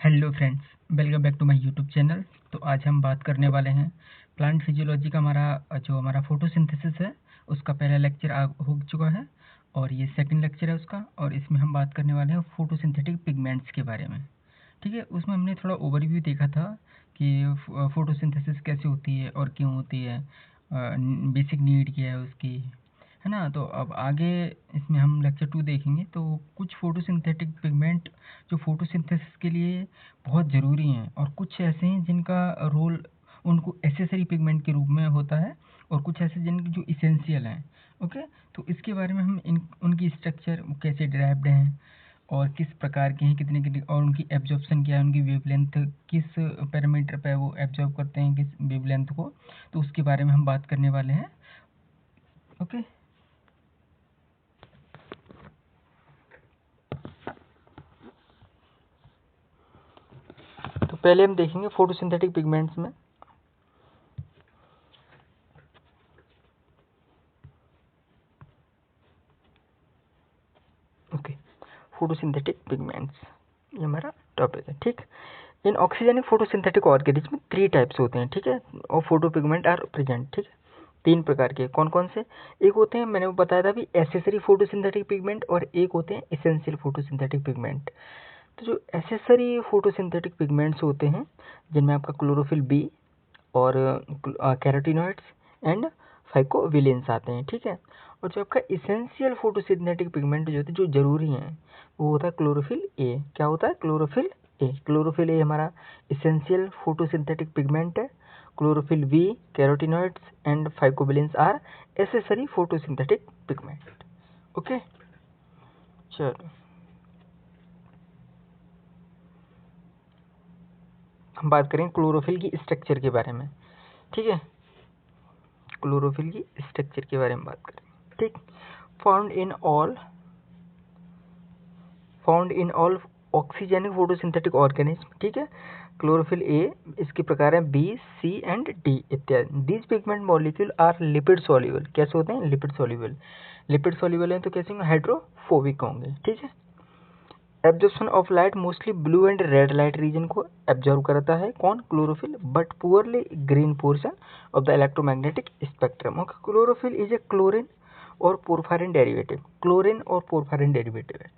Hello friends, welcome back to my YouTube channel. तो आज हम बात करने वाले हैं प्लांट फिजियोलॉजी का। हमारा फोटोसिंथेसिस है, उसका पहला लेक्चर हो चुका है और ये सेकंड लेक्चर है उसका। और इसमें हम बात करने वाले हैं फोटोसिंथेटिक पिगमेंट्स के बारे में। ठीक है, उसमें हमने थोड़ा ओवरव्यू देखा था कि फोटोसिंथेसिस कैसे होती है और क्यों होती है, बेसिक नीड क्या है उसकी, है ना। तो अब आगे इसमें हम लेक्चर 2 देखेंगे। तो कुछ फोटोसिंथेटिक पिगमेंट जो फोटोसिंथेसिस के लिए बहुत ज़रूरी हैं और कुछ ऐसे हैं जिनका रोल उनको एसेसरी पिगमेंट के रूप में होता है और कुछ ऐसे जिनके जो इसेंशियल हैं। ओके, तो इसके बारे में हम उनकी स्ट्रक्चर कैसे डिराइव्ड हैं और किस प्रकार के हैं, कितने कितने, और उनकी एब्जॉर्प्शन क्या है, उनकी वेवलेंथ किस पैरामीटर पे वो एब्जॉर्ब करते हैं, किस वेवलेंथ को, तो उसके बारे में हम बात करने वाले हैं। ओके, तो पहले हम देखेंगे फोटोसिंथेटिक पिगमेंट्स में। ओके, फोटोसिंथेटिक पिगमेंट्स ये हमारा टॉपिक है। ठीक, इन ऑक्सीजनिक फोटोसिंथेटिक ऑर्गेनिज्म 3 टाइप्स होते हैं। ठीक है, और फोटो पिगमेंट आर प्रेजेंट। ठीक है, 3 प्रकार के। कौन कौन से? एक होते हैं, मैंने बताया था अभी, एसेसरी फोटोसिंथेटिक पिगमेंट, और एक होते हैं एसेंशियल फोटोसिंथेटिक पिगमेंट। तो जो एसेसरी फोटोसिंथेटिक पिगमेंट्स होते हैं जिनमें आपका क्लोरोफिल बी और कैरोटिनॉइड्स एंड फाइकोविलेंस आते हैं। ठीक है, और जो आपका इसेंशियल फोटोसिंथेटिक पिगमेंट जो होते हैं, जो जरूरी हैं, वो होता है क्लोरोफिल ए। क्या होता है? Chlorophyll a. क्लोरोफिल ए हमारा इसेंशियल फोटोसिंथेटिक पिगमेंट है। Chlorophyll B, carotenoids and phycobilins are accessory photosynthetic pigment. Okay, चलो हम बात करें क्लोरोफिल की स्ट्रक्चर के बारे में। ठीक है, क्लोरोफिल की स्ट्रक्चर के बारे में बात करें। ठीक, found in all oxygenic photosynthetic organism. ठीक है, क्लोरोफिल ए, इसके प्रकार हैं बी, सी एंड डी इत्यादि। These pigment molecule are lipid soluble. कैसे होते हैं? Lipid soluble. लिपिड सॉल्युबल हैं तो कैसे होंगे? हाइड्रोफोबिक होंगे। ठीक है, absorption of light mostly blue and red light region को एब्जॉर्व करता है। कौन? Chlorophyll, but poorly green portion of the electromagnetic spectrum. Okay, chlorophyll is a chlorine और पोरफायरिन डेरिवेटिव। क्लोरीन और पोरफायरिन डेरिवेटिव है।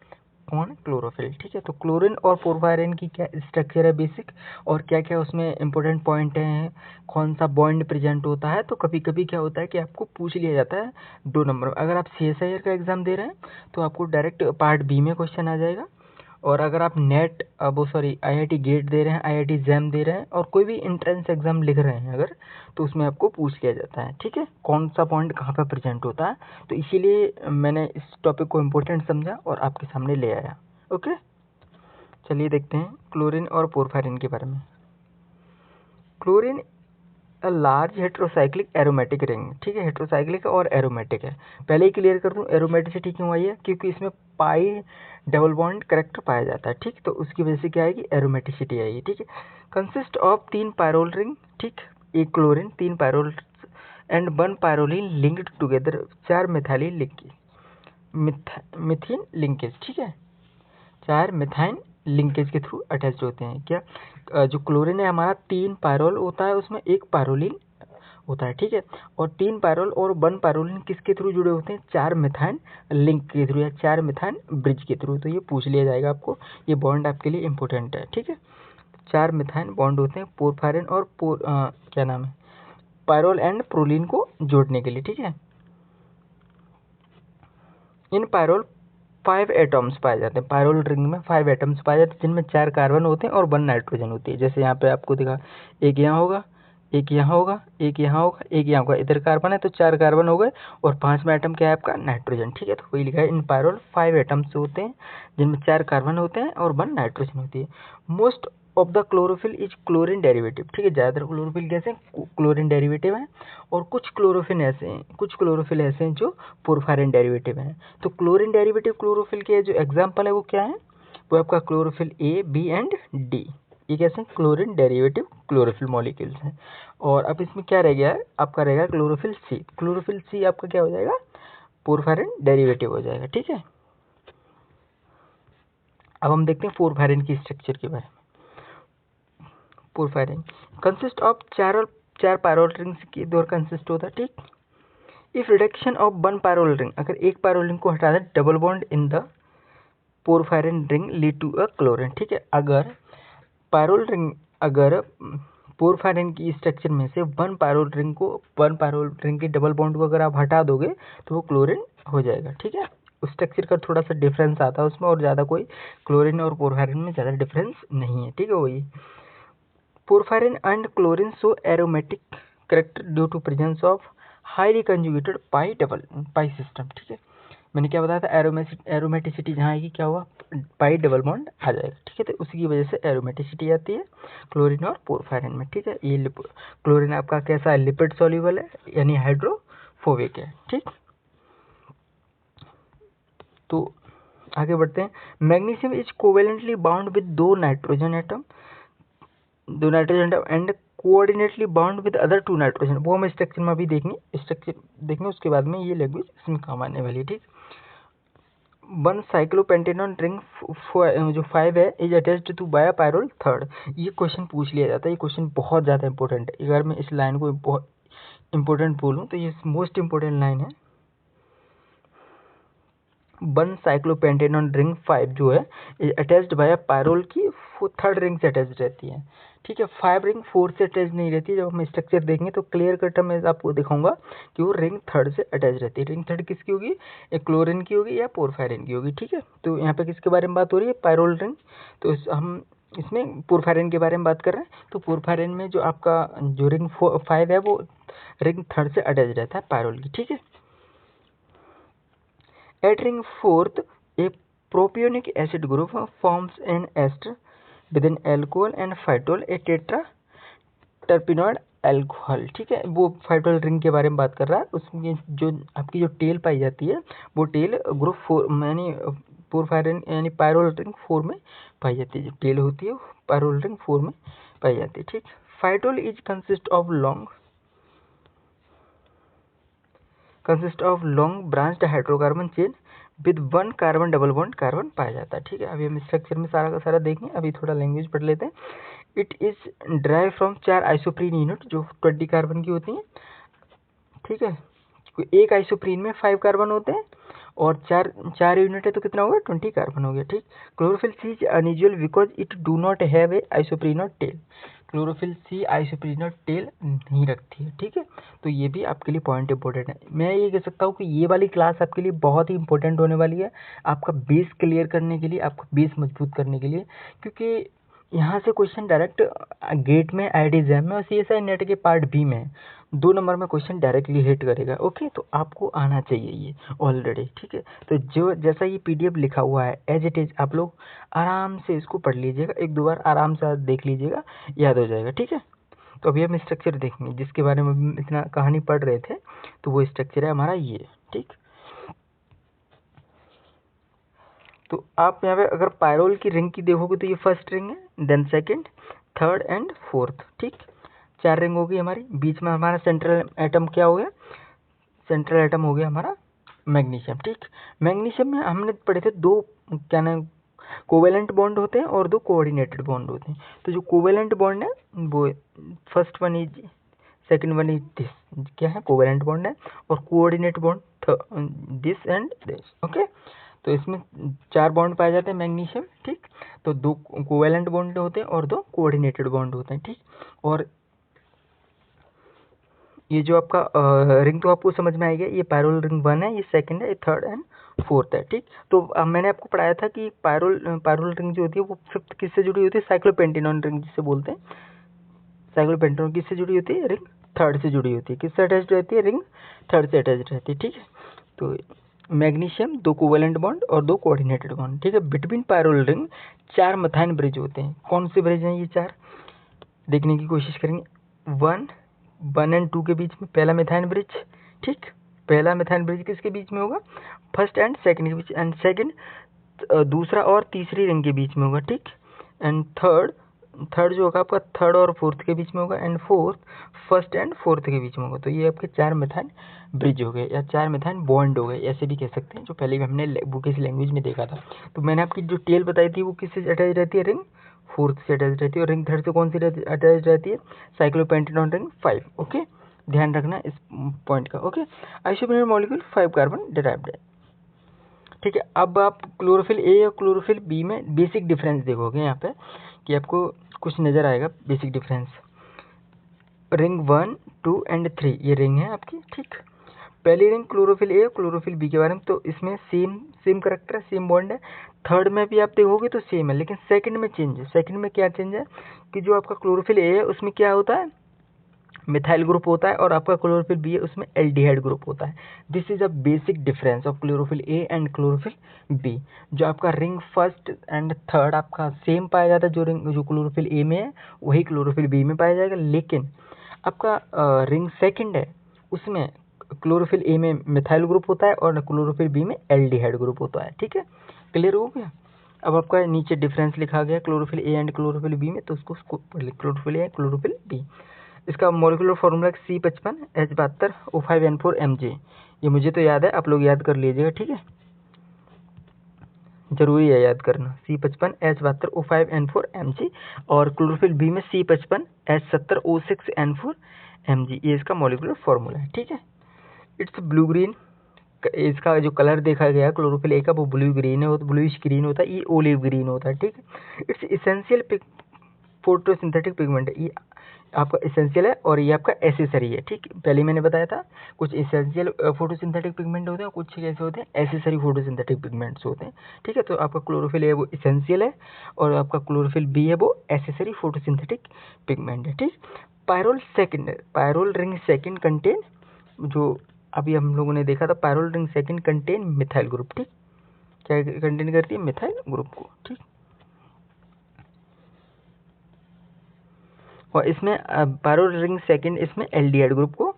कौन? क्लोरोफिल। ठीक है, तो क्लोरीन और पोरफायरिन की क्या स्ट्रक्चर है बेसिक, और क्या क्या उसमें इंपॉर्टेंट पॉइंट हैं, कौन सा बॉन्ड प्रेजेंट होता है। तो कभी कभी क्या होता है कि आपको पूछ लिया जाता है 2 नंबर। अगर आप CSIR का एग्जाम दे रहे हैं तो आपको डायरेक्ट पार्ट बी में क्वेश्चन आ जाएगा, और अगर आप नेट IIT गेट दे रहे हैं, IIT जैम दे रहे हैं, और कोई भी इंट्रेंस एग्जाम लिख रहे हैं अगर, तो उसमें आपको पूछ लिया जाता है। ठीक है, कौन सा पॉइंट कहाँ पर प्रेजेंट होता है। तो इसीलिए मैंने इस टॉपिक को इम्पोर्टेंट समझा और आपके सामने ले आया। ओके, चलिए देखते हैं क्लोरीन और पोरफायरिन के बारे में। Chlorine a large heterocyclic aromatic ring. ठीक है, हेट्रोसाइक्लिक और एरोमेटिक है। पहले ही क्लियर कर दूं, एरोमेटिसिटी क्यों आई है? क्योंकि इसमें पाई डबल बॉन्ड करेक्टर पाया जाता है। ठीक, तो उसकी वजह से क्या आएगी? एरोमेटिसिटी आएगी। ठीक है, कंसिस्ट ऑफ 3 पायरोल रिंग। ठीक, एक chlorine, 3 pyrrole and 1 pyrroline linked together, 4 methylene linkage, methine linkage. ठीक है, 4 मिथाइन लिंकेज के थ्रू अटैच होते हैं। क्या? जो क्लोरीन है हमारा 3 पायरोल होता है, उसमें 1 पायरोलिन होता है। ठीक है, और 3 पायरोल और 1 पायरोलिन किसके थ्रू जुड़े होते हैं? 4 मिथाइन लिंक के थ्रू या 4 मिथाइन ब्रिज के थ्रू। तो ये पूछ लिया जाएगा आपको, ये बॉन्ड आपके लिए इंपॉर्टेंट है। ठीक है, 4 मिथाइन बॉन्ड होते हैं पोरफायरिन और क्या नाम है, पायरोल एंड प्रोलिन को जोड़ने के लिए। ठीक है, इन पायरोल 5 एटम्स पाए जाते हैं। पायरोल रिंग में 5 एटम्स पाए जाते हैं, जिनमें 4 कार्बन होते हैं और 1 नाइट्रोजन होती है। जैसे यहाँ पे आपको दिखा, एक यहाँ होगा, एक यहाँ होगा, एक यहाँ होगा, एक यहाँ होगा। इधर कार्बन है तो 4 कार्बन हो गए, और 5वां एटम क्या है आपका? नाइट्रोजन। ठीक है, तो वही लिखा है, इन पायरोल 5 एटम्स होते हैं जिनमें 4 कार्बन होते हैं और 1 नाइट्रोजन होती है। Most of the chlorophyll is chlorine derivative. ठीक है, ज़्यादातर क्लोरोफिल कैसे हैं? क्लोरीन डेरिवेटिव हैं, और कुछ क्लोरोफिल ऐसे हैं जो पोरफायरिन डेरिवेटिव हैं। तो क्लोरीन डेरिवेटिव क्लोरोफिल के जो एग्जाम्पल है वो क्या है? वो आपका chlorophyll A, B and D. ये कैसे? क्लोरीन डेरिवेटिव क्लोरोफिल मॉलिक्यूल्स हैं। और अब इसमें क्या रह गया है आपका? रहेगा क्लोरोफिल सी। क्लोरोफिल सी आपका क्या हो जाएगा? पोरफायरिन डेरिवेटिव हो जाएगा। ठीक है, अब हम देखते हैं पोरफायरिन की स्ट्रक्चर के बारे में। पोरफायरिन कंसिस्ट ऑफ चार पायरोल रिंग्स की दौर कंसिस्ट होता है, ठीक। If reduction of one pyrrole ring, अगर एक पायरोल रिंग को हटा दें, double bond in the porphyrin ring lead to a chlorine, ठीक है। अगर पोरफायरिन की स्ट्रक्चर में से वन पायरोल रिंग के डबल बॉन्ड को अगर आप हटा दोगे तो वो क्लोरीन हो जाएगा, ठीक है। उस स्ट्रक्चर का थोड़ा सा डिफरेंस आता है उसमें, और ज़्यादा कोई क्लोरीन और पोरफायरिन में ज़्यादा डिफरेंस नहीं है, ठीक है। वही porphyrin and chlorine show aromatic character due to presence of highly conjugated pi system, ठीक है। मैंने क्या बताया था, एरोमेटिसिटी जहाँ आएगी क्या हुआ, पाई डबल बॉन्ड आ जाएगा, ठीक है। तो उसी की वजह से एरोमेटिसिटी आती है क्लोरीन और पोरफायरिन में, ठीक है। ये क्लोरीन आपका कैसा है, लिपिड सॉल्युबल है, यानी हाइड्रोफोबिक है, ठीक। तो आगे बढ़ते हैं। Magnesium is covalently bound with दो nitrogen atom and coordinately bound with other two nitrogen. वो हम स्ट्रक्चर में अभी देखेंगे उसके बाद में ये लैंग्वेज इसमें काम आने वाली है, ठीक। वन साइक्लोपेंटेनॉन रिंग जो 5 है is attached to by pyrrole third. ये क्वेश्चन पूछ लिया जाता है, ये क्वेश्चन बहुत ज़्यादा इंपॉर्टेंट है। अगर मैं इस लाइन को बहुत इंपॉर्टेंट बोलूँ तो ये मोस्ट इंपॉर्टेंट लाइन है। वन साइक्लोपेंटेनॉन रिंग 5 जो है अटैच्ड बाय पायरोल की थर्ड रिंग से अटैच रहती है, ठीक है। 5 रिंग 4 से अटैच नहीं रहती है। जब हम स्ट्रक्चर देखेंगे तो क्लियर कट मैं आपको दिखाऊंगा कि वो रिंग थर्ड से अटैच रहती है। रिंग थर्ड किसकी होगी, एक क्लोरीन की होगी या पोरफायरिन की होगी, ठीक है। तो यहाँ पे किसके बारे में बात हो रही है, पायरोल रिंग। तो हम इसमें पोरफायरिन के बारे में बात कर रहे हैं। तो पोरफायरिन में जो आपका जो रिंग 5 है वो रिंग थर्ड से अटैच रहता है पायरोल की, ठीक है। At ring fourth, a propionic acid group forms an ester with an alcohol and phytol, a tetraterpenoid alcohol, ठीक है। वो phytol रिंग के बारे में बात कर रहा है। उसमें जो आपकी जो टेल पाई जाती है वो टेल ग्रुप 4 यानी पोरफायरिन यानी पायरोल रिंग 4 में पाई जाती है। जो टेल होती है वो पायरोल रिंग 4 में पाई जाती है, ठीक। Phytol is consist of long branched hydrocarbon chain with one carbon double bond carbon पाया जाता है, ठीक है। अभी हम स्ट्रक्चर में सारा का सारा देखें, अभी थोड़ा लैंग्वेज पढ़ लेते हैं। It is drive from 4 isoprene unit जो 20 कार्बन की होती हैं, ठीक है। एक आइसोप्रीन में 5 कार्बन होते हैं और चार यूनिट है तो कितना होगा, 20 कार्बन हो गया, ठीक। Chlorophyll C is unusual because it do not have a isoprenoid tail. Chlorophyll C isoprenoid tail नहीं रखती है, ठीक है। तो ये भी आपके लिए पॉइंट इंपॉर्टेंट है। मैं ये कह सकता हूँ कि ये वाली क्लास आपके लिए बहुत ही इंपॉर्टेंट होने वाली है, आपका बेस क्लियर करने के लिए, आपका बेस मजबूत करने के लिए, क्योंकि यहाँ से क्वेश्चन डायरेक्ट गेट में आईआईटी एग्जाम में और सीएसआई नेट के पार्ट बी में 2 नंबर में क्वेश्चन डायरेक्टली हिट करेगा, ओके। तो आपको आना चाहिए ये ऑलरेडी, ठीक है। तो जो जैसा ये पीडीएफ लिखा हुआ है एज इट इज आप लोग आराम से इसको पढ़ लीजिएगा, एक दो बार आराम से देख लीजिएगा, याद हो जाएगा, ठीक है। तो अभी हम स्ट्रक्चर देखेंगे जिसके बारे में हम इतना कहानी पढ़ रहे थे, तो वो स्ट्रक्चर है हमारा ये, ठीक। तो आप यहाँ पे अगर पायरोल की रिंग की देखोगे तो ये फर्स्ट रिंग है, then second, third and fourth, ठीक। 4 रिंग होगी हमारी। बीच में हमारा सेंट्रल एटम क्या हो गया, सेंट्रल एटम हो गया हमारा मैग्नीशियम, ठीक। मैग्नीशियम में हमने पढ़े थे 2 क्या नाम कोवेलेंट बॉन्ड होते हैं और 2 कोऑर्डिनेटेड बॉन्ड होते हैं। तो जो कोवेलेंट बॉन्ड है वो first one is, second one is this, क्या है, कोवेलेंट बॉन्ड है। और coordinate bond this and this, okay. तो इसमें 4 बॉन्ड पाए जाते हैं मैग्नीशियम, ठीक। तो 2 कोवेलेंट बॉन्ड होते हैं और 2 कोऑर्डिनेटेड बॉन्ड होते हैं, ठीक। और ये जो आपका रिंग तो आपको समझ में आएगा, ये पायरोल रिंग 1 है, ये सेकंड है, ये थर्ड एंड फोर्थ है, ठीक। तो मैंने आपको पढ़ाया था कि पायरोल रिंग जो होती है वो फिफ्थ किससे जुड़ी होती है, साइक्लोपेंटेनॉन रिंग जिसे बोलते हैं। साइक्लोपेंटेनॉन किससे जुड़ी होती है, रिंग थर्ड से जुड़ी होती है। किससे अटैच रहती है, रिंग थर्ड से अटैच रहती है, ठीक है। तो मैग्नीशियम 2 कोवेलेंट बॉन्ड और 2 कोऑर्डिनेटेड बॉन्ड, ठीक है। Between pyrrole ring 4 methyne bridge होते हैं। कौन से ब्रिज हैं ये 4, देखने की कोशिश करेंगे। 1 एंड 2 के बीच में पहला मेथाइन ब्रिज, ठीक। पहला मेथाइन ब्रिज किसके बीच में होगा, फर्स्ट एंड सेकंड के बीच, एंड सेकंड दूसरा और तीसरी रिंग के बीच में होगा, ठीक। एंड थर्ड जो होगा आपका थर्ड और फोर्थ के बीच में होगा, and fourth first and fourth के बीच में होगा। तो ये आपके 4 मेथाइन ब्रिज हो गए या 4 मेथाइन बॉन्ड हो गए, ऐसे भी कह सकते हैं, जो पहले भी हमने वो किसी लैंग्वेज में देखा था। तो मैंने आपकी जो टेल बताई थी वो किससे अटैच रहती है, रिंग 4th से अटैच रहती है, और रिंग 3rd से कौन सी अटैच रहती है, साइक्लोपेंटेनॉन रिंग 5। ओके, ध्यान रखना इस पॉइंट का। ओके, आइसोप्रोपेनॉन मॉलिक्यूल 5 कार्बन डिराइव्ड है। ठीक है, अब आप क्लोरोफिल ए और क्लोरोफिल बी में बेसिक डिफरेंस देखोगे यहाँ पे कि आपको कुछ नज़र आएगा बेसिक डिफरेंस। रिंग 1, 2 एंड 3 ये रिंग है आपकी। ठीक, पहली रिंग क्लोरोफिल ए और क्लोरोफिल बी के बारे में, तो इसमें सेम करेक्टर है, सेम बॉन्ड है। थर्ड में भी आप देखोगे तो सेम है, लेकिन सेकंड में चेंज है। सेकंड में क्या चेंज है कि जो आपका क्लोरोफिल ए है उसमें क्या होता है, मिथाइल ग्रुप होता है, और आपका क्लोरोफिल बी है उसमें एल्डिहाइड ग्रुप होता है। This is a basic difference of chlorophyll a and chlorophyll b. जो आपका रिंग 1st एंड 3rd आपका सेम पाया जाता है, जो क्लोरोफिल ए में है वही क्लोरोफिल बी में पाया जाएगा, लेकिन आपका रिंग 2nd है उसमें क्लोरोफिल ए में मिथाइल ग्रुप होता है और क्लोरोफिल बी में एल्डिहाइड ग्रुप होता है। ठीक है, क्लियर हो गया। अब आपका नीचे डिफरेंस लिखा गया chlorophyll a and chlorophyll b में, तो उसको क्लोरोफिल ए क्लोरोफिल बी। इसका मॉलिक्यूलर फार्मूला C55H72O5N4Mg। ये मुझे तो याद है, आप लोग याद कर लीजिएगा। ठीक है, जरूरी है याद करना, C55H72O5N4Mg, और क्लोरोफिल बी में C55H70O6N4Mg। ये इसका मॉलिक्यूलर फार्मूला है। ठीक है, इट्स ब्लू ग्रीन। इसका जो कलर देखा गया क्लोरोफिल ए का वो ब्लू ग्रीन है, वो ब्लूइश ग्रीन होता है, ये ओलिव ग्रीन होता है। ठीक है, इट्स इसेंशियल फोटोसिंथेटिक पिगमेंट है, ये आपका इसेंशियल है और ये आपका एसेसरी है। ठीक, पहले मैंने बताया था कुछ इसेंशियल फोटोसिंथेटिक पिगमेंट होते हैं, कुछ कैसे होते हैं, एसेसरी फोटोसिंथेटिक पिगमेंट्स होते हैं। ठीक है, तो आपका क्लोरोफिल है वो इसेंशियल है, और आपका क्लोरोफिल बी है वो एसेसरी फोटोसिंथेटिक पिगमेंट है। ठीक, पायरोल रिंग सेकंड कंटेन, जो अभी हम लोगों ने देखा था, pyrrole ring second contain methyl group. ठीक, क्या कंटेन करती है, मिथाइल ग्रुप को। ठीक, और इसमें पायरोल रिंग सेकंड इसमें एल्डिहाइड ग्रुप को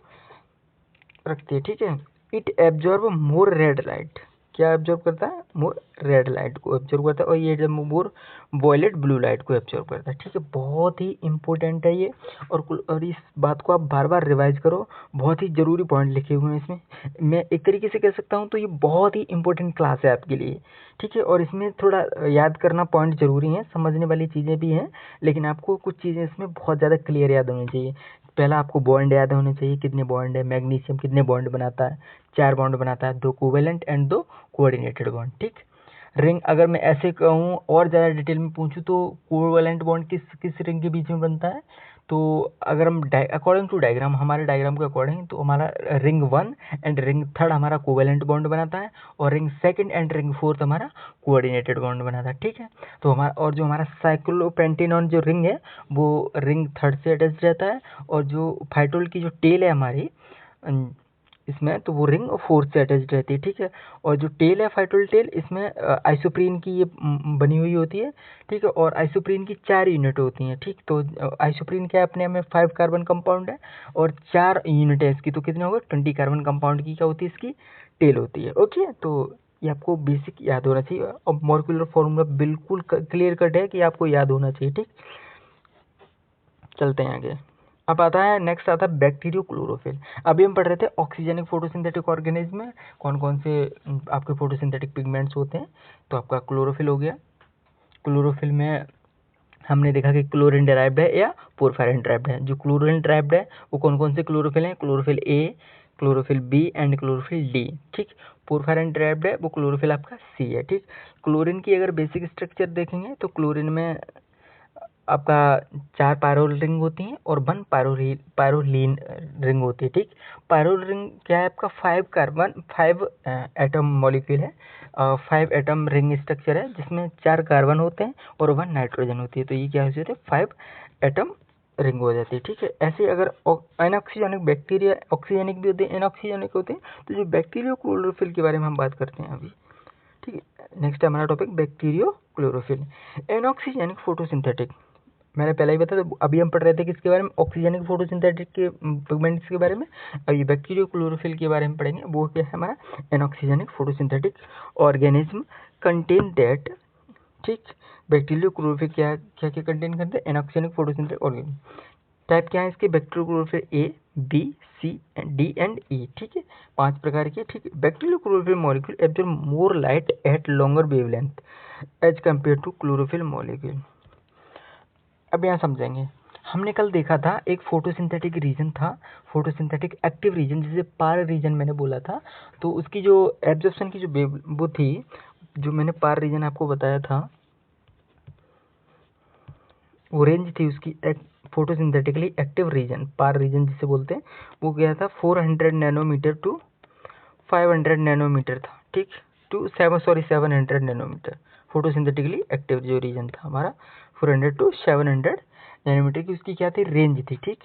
रखती है। ठीक है, it absorb more red light, क्या एब्जॉर्ब करता है, मोर रेड लाइट को एब्जॉर्ब करता है, और ये जब मोर वॉयलेट ब्लू लाइट को एब्जॉर्ब करता है। ठीक है, बहुत ही इंपॉर्टेंट है ये, और इस बात को आप बार बार रिवाइज करो, बहुत ही जरूरी पॉइंट लिखे हुए हैं इसमें। मैं एक तरीके से कह सकता हूँ तो ये बहुत ही इंपॉर्टेंट क्लास है आपके लिए। ठीक है, और इसमें थोड़ा याद करना पॉइंट जरूरी है, समझने वाली चीज़ें भी हैं, लेकिन आपको कुछ चीज़ें इसमें बहुत ज़्यादा क्लियर याद होनी चाहिए। पहला आपको बॉन्ड याद होने चाहिए, कितने बॉन्ड है, मैग्नीशियम कितने बॉन्ड बनाता है, 4 बॉन्ड बनाता है, 2 कोवेलेंट एंड 2 कोऑर्डिनेटेड बॉन्ड। ठीक, रिंग अगर मैं ऐसे कहूँ और ज़्यादा डिटेल में पूछूँ तो कोवेलेंट बॉन्ड किस किस रिंग के बीच में बनता है, तो अगर हम अकॉर्डिंग टू डायग्राम, हमारे डायग्राम के अकॉर्डिंग, तो हमारा रिंग 1 एंड रिंग 3rd हमारा कोवेलेंट बॉन्ड बनाता है, और ring 2nd and ring 4th हमारा कोऑर्डिनेटेड बॉन्ड बनाता है। ठीक है, तो हमारा और जो हमारा साइक्लोपेंटेनॉन जो रिंग है वो रिंग 3rd से अटैच रहता है, और जो फाइटोल की जो टेल है हमारी इसमें, तो वो रिंग 4th से अटैच रहती है। ठीक है, और जो टेल है फाइटोल टेल, इसमें आइसोप्रीन की ये बनी हुई होती है। ठीक है, और आइसोप्रीन की 4 यूनिट होती हैं। ठीक, तो आइसोप्रीन क्या अपने में 5 कार्बन कंपाउंड है, और 4 यूनिट है इसकी, तो कितने होगा, 20 कार्बन कंपाउंड की क्या होती है, इसकी टेल होती है। ओके, तो ये आपको बेसिक याद होना चाहिए, और मॉलिक्यूलर फॉर्मूला बिल्कुल क्लियर कट है कि आपको याद होना चाहिए। ठीक, चलते हैं आगे। अब आता है नेक्स्ट आता है बैक्टीरियो क्लोरोफिल। अभी हम पढ़ रहे थे ऑक्सीजनिक फोटोसिंथेटिक ऑर्गेनिज्म में कौन कौन से आपके फोटोसिंथेटिक पिगमेंट्स होते हैं, तो आपका क्लोरोफिल हो गया। क्लोरोफिल में हमने देखा कि क्लोरीन डेराइव्ड है या पोरफायरिन डेराइव्ड है। जो क्लोरीन डेराइव्ड है वो कौन कौन से क्लोरोफिल हैं, chlorophyll a, chlorophyll b and chlorophyll d. ठीक, पोरफायरिन डेराइव्ड है वो क्लोरोफिल आपका सी है। ठीक, क्लोरीन की अगर बेसिक स्ट्रक्चर देखेंगे तो क्लोरीन में आपका 4 पायरोल रिंग होती हैं और 1 पायरोलीन रिंग होती है। ठीक, पायरोल रिंग क्या है आपका 5 एटम मॉलिक्यूल है, 5 एटम रिंग स्ट्रक्चर है, जिसमें 4 कार्बन होते हैं और 1 नाइट्रोजन होती है, तो ये क्या हो जाते हैं 5 एटम रिंग हो जाती है। ठीक है, ऐसे अगर अनऑक्सीजनिक बैक्टीरिया ऑक्सीजनिक भी होते हैं, अनऑक्सीजनिक होते हैं, तो जो बैक्टीरियो क्लोरोफिल के बारे में हम बात करते हैं अभी। ठीक है, नेक्स्ट है हमारा टॉपिक बैक्टीरियो क्लोरोफिल। एनऑक्सीजनिक फोटोसिंथेटिक, मैंने पहले ही बताया, तो अभी हम पढ़ रहे थे किसके बारे में, ऑक्सीजनिक फोटोसिंथेटिक के पिगमेंट्स के बारे में। अब ये बैक्टीरियो क्लोरोफिल के बारे में पढ़ेंगे, वो क्या है हमारा एनऑक्सीजनिक फोटोसिंथेटिक ऑर्गेनिज्म कंटेन दैट। ठीक, बैक्टीरियो क्लोरोफिल क्या क्या क्या कंटेन करते हैं, एनऑक्सीजनिक फोटोसिंथेटिक ऑर्गेनिज्म। टाइप क्या है इसके, bacteriochlorophyll A, B, C, D and E. ठीक है, 5 प्रकार के। ठीक है, bacteriochlorophyll molecule absorb more light at longer wavelength as compare to chlorophyll molecule. अब यहाँ समझेंगे। हमने कल देखा था एक फोटोसिंथेटिक रीजन था, फोटोसिंथेटिक एक्टिव रीजन, जिसे पार रीजन मैंने बोला था। तो उसकी जो एब्जॉर्प्शन की जो वो थी, जो मैंने पार रीजन आपको बताया था, वो रेंज थी उसकी फोटोसिंथेटिकली एक्टिव रीजन, पार रीजन जिसे बोलते हैं, वो गया था 400 नैनोमीटर टू 500 नैनोमीटर था, ठीक, टू 700 नैनोमीटर। फोटोसिंथेटिकली एक्टिव जो रीजन था हमारा 400 टू 700 नैनोमीटर की उसकी क्या थी, रेंज थी, ठीक।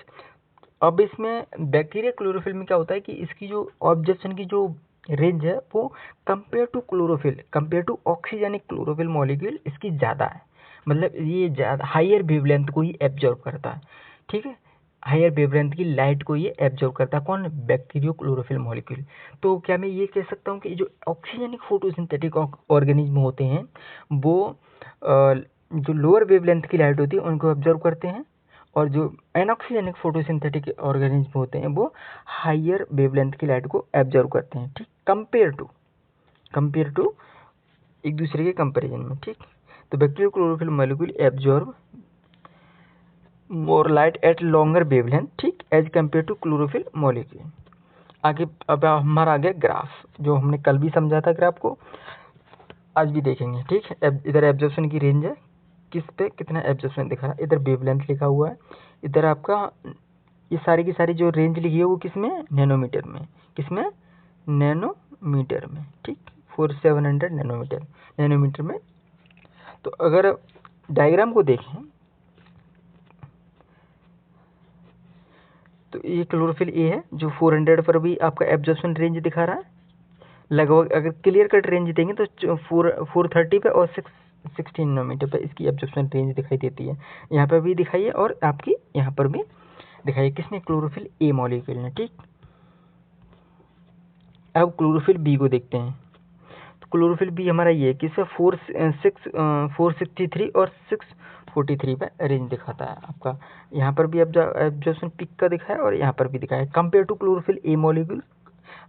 अब इसमें बैक्टीरिया क्लोरोफिल में क्या होता है कि इसकी जो ऑब्जर्वेशन की जो रेंज है वो compare to chlorophyll, compare to oxygenic chlorophyll molecule इसकी ज़्यादा है। मतलब ये ज़्यादा हायर वेवलेंथ को ही एब्जॉर्ब करता है, ठीक है। हायर वेवलेंथ की लाइट को ये एब्जॉर्ब करता है, कौन, बैक्टीरियो क्लोरोफिल मॉलिक्यूल। तो क्या मैं ये कह सकता हूँ कि जो ऑक्सीजनिक फोटोसिंथेटिक ऑर्गेनिज्म होते हैं वो जो लोअर वेवलेंथ की लाइट होती है उनको एब्जॉर्ब करते हैं, और जो एनऑक्सीजनिक फोटोसिंथेटिक ऑर्गेनिज्म होते हैं वो हायर वेवलेंथ की लाइट को एब्जॉर्ब करते हैं, ठीक, कंपेयर टू एक दूसरे के कंपैरिजन में, ठीक। तो bacterial chlorophyll molecule absorb more light at longer wavelength, ठीक, as compare to chlorophyll molecule. आगे अब हमारा आ गया ग्राफ, जो हमने कल भी समझा था ग्राफ को, आज भी देखेंगे, ठीक। इधर एब्जॉर्प्शन की रेंज है, किस पे कितना एब्जॉर्प्शन दिखा रहा है, इधर वेवलेंथ लिखा हुआ है, इधर आपका ये सारी की सारी जो रेंज लिखी है वो किसमें, नैनोमीटर में, किसमें, नैनोमीटर में, ठीक, 4700 नैनोमीटर में। तो अगर डायग्राम को देखें तो ये क्लोरोफिल ए है जो 400 पर भी आपका एब्जॉर्प्शन रेंज दिखा रहा है लगभग। अगर क्लियर कट रेंज देंगे तो 430 पे और 16 नैनोमीटर पे इसकी एब्जॉर्प्शन रेंज दिखाई देती है। यहाँ पर भी दिखाई है और आपकी यहाँ पर भी दिखाई है, किसने, क्लोरोफिल ए मॉलिक्यूल ने, ठीक। अब क्लोरोफिल बी को देखते हैं। तो क्लोरोफिल बी हमारा ये किससे 463 और 643 पे रेंज दिखाता है आपका। यहाँ पर भी एब्जॉर्प्शन पीक का दिखा है और यहाँ पर भी दिखा है। Compare to chlorophyll a molecule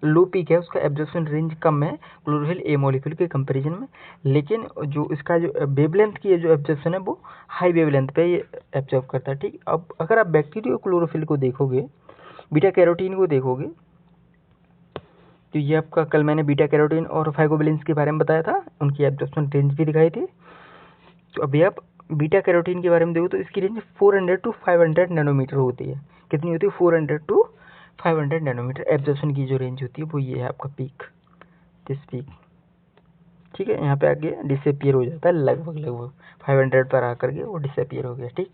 low peak है, उसका एब्जॉर्प्शन रेंज कम है क्लोरोफिल ए मॉलिक्यूल के कंपैरिजन में, लेकिन जो इसका जो वेवलेंथ की जो एब्जॉर्प्शन है वो हाई वेवलेंथ पे ये एब्जॉर्ब करता है, ठीक। अब अगर आप बैक्टीरियो क्लोरोफिल को देखोगे, बीटा कैरोटीन को देखोगे, तो ये आपका कल मैंने बीटा कैरोटीन और फाइकोबिलिन्स के बारे में बताया था, उनकी एब्जॉर्प्शन रेंज भी दिखाई थी। तो अभी आप बीटा कैरोटीन के बारे में देखो तो इसकी रेंज 400 टू 500 नैनोमीटर होती है। कितनी होती है, 400 टू 500 नैनोमीटर एब्जॉर्प्शन की जो रेंज होती है वो ये है आपका पीक, दिस पीक, ठीक है। यहाँ पे आगे डिसअपियर हो जाता है लगभग 500 पर आकर के वो डिसअपियर हो गया, ठीक।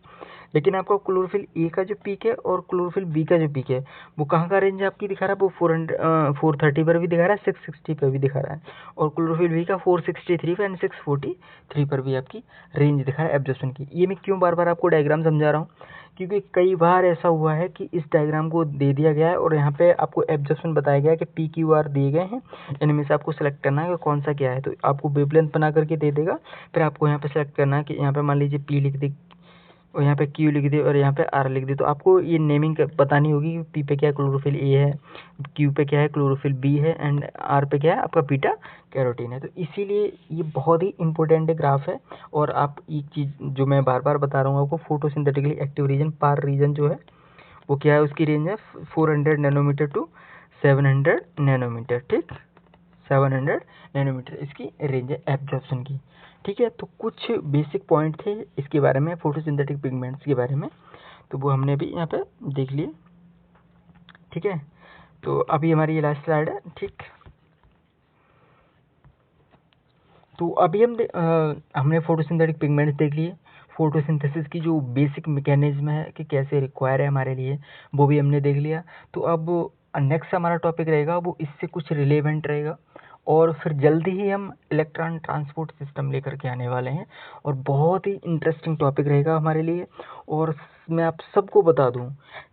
लेकिन आपका क्लोरोफिल ए का जो पीक है और क्लोरोफिल बी का जो पीक है वो कहाँ का रेंज आपकी दिखा रहा है, वो 430 पर भी दिखा रहा है, 660 पर भी दिखा रहा है, और क्लोरोफिल बी का 463 पर एंड 643 पर भी आपकी रेंज दिखा रहा है एब्जॉर्प्शन की। ये मैं क्यों बार बार आपको डायग्राम समझा रहा हूँ, क्योंकि कई बार ऐसा हुआ है कि इस डायग्राम को दे दिया गया है और यहाँ पे आपको एब्जॉर्प्शन बताया गया है कि पी क्यू आर दिए गए हैं, इनमें से आपको सेलेक्ट करना है कि कौन सा क्या है। तो आपको वेवलेंथ बना करके दे देगा, फिर आपको यहाँ पे सेलेक्ट करना है कि यहाँ पे मान लीजिए पी लिख दे और यहाँ पे क्यू लिख दे और यहाँ पे आर लिख दे। तो आपको ये नेमिंग बतानी होगी कि पी पे क्या है, क्लोरोफिल ए है, क्यू पे क्या है, क्लोरोफिल बी है, एंड आर पे क्या है, आपका बीटा कैरोटीन है। तो इसीलिए ये बहुत ही इंपॉर्टेंट ग्राफ है। और आप एक चीज़ जो मैं बार बार बता रहा हूँ आपको, फोटोसिंथेटिकली एक्टिव रीजन, पार रीजन जो है वो क्या है, उसकी रेंज है 400 नैनोमीटर टू 700 नैनोमीटर, ठीक, 700 नैनोमीटर इसकी रेंज है एब्जॉर्प्शन की, ठीक है। तो कुछ बेसिक पॉइंट थे इसके बारे में, फोटोसिंथेटिक पिगमेंट्स के बारे में, तो वो हमने भी यहाँ पे देख लिए, ठीक है। तो अभी हमारी ये लास्ट स्लाइड है, ठीक। तो अभी हमने फोटोसिंथेटिक पिगमेंट्स देख लिए, फोटोसिंथेसिस की जो बेसिक मैकेनिज्म है कि कैसे रिक्वायर है हमारे लिए वो भी हमने देख लिया। तो अब नेक्स्ट हमारा टॉपिक रहेगा वो इससे कुछ रिलेवेंट रहेगा, और फिर जल्दी ही हम इलेक्ट्रॉन ट्रांसपोर्ट सिस्टम लेकर के आने वाले हैं, और बहुत ही इंटरेस्टिंग टॉपिक रहेगा हमारे लिए। और मैं आप सबको बता दूं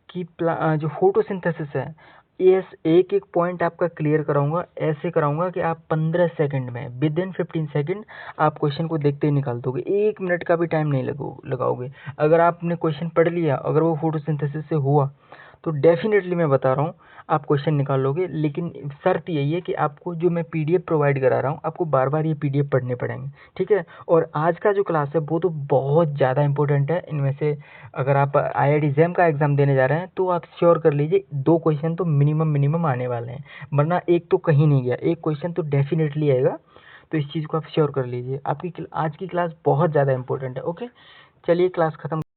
कि जो फोटोसिंथेसिस है, यस, एक एक पॉइंट आपका क्लियर कराऊंगा, ऐसे कराऊंगा कि आप 15 सेकंड में, विद इन 15 सेकंड आप क्वेश्चन को देखते ही निकाल दोगे, 1 मिनट का भी टाइम नहीं लगाओगे। अगर आपने क्वेश्चन पढ़ लिया, अगर वो फोटोसिंथेसिस से हुआ तो डेफिनेटली मैं बता रहा हूँ आप क्वेश्चन निकाल लोगे, लेकिन शर्त यही है कि आपको जो मैं पीडीएफ प्रोवाइड करा रहा हूँ आपको बार बार ये पीडीएफ पढ़ने पड़ेंगे, ठीक है। और आज का जो क्लास है वो तो बहुत ज़्यादा इंपॉर्टेंट है। इनमें से अगर आप IIT JAM का एग्ज़ाम देने जा रहे हैं तो आप श्योर कर लीजिए 2 क्वेश्चन तो मिनिमम आने वाले हैं, वरना एक तो कहीं नहीं गया, एक क्वेश्चन तो डेफिनेटली आएगा। तो इस चीज़ को आप श्योर कर लीजिए। आपकी आज की क्लास बहुत ज़्यादा इंपॉर्टेंट है। ओके, चलिए क्लास ख़त्म।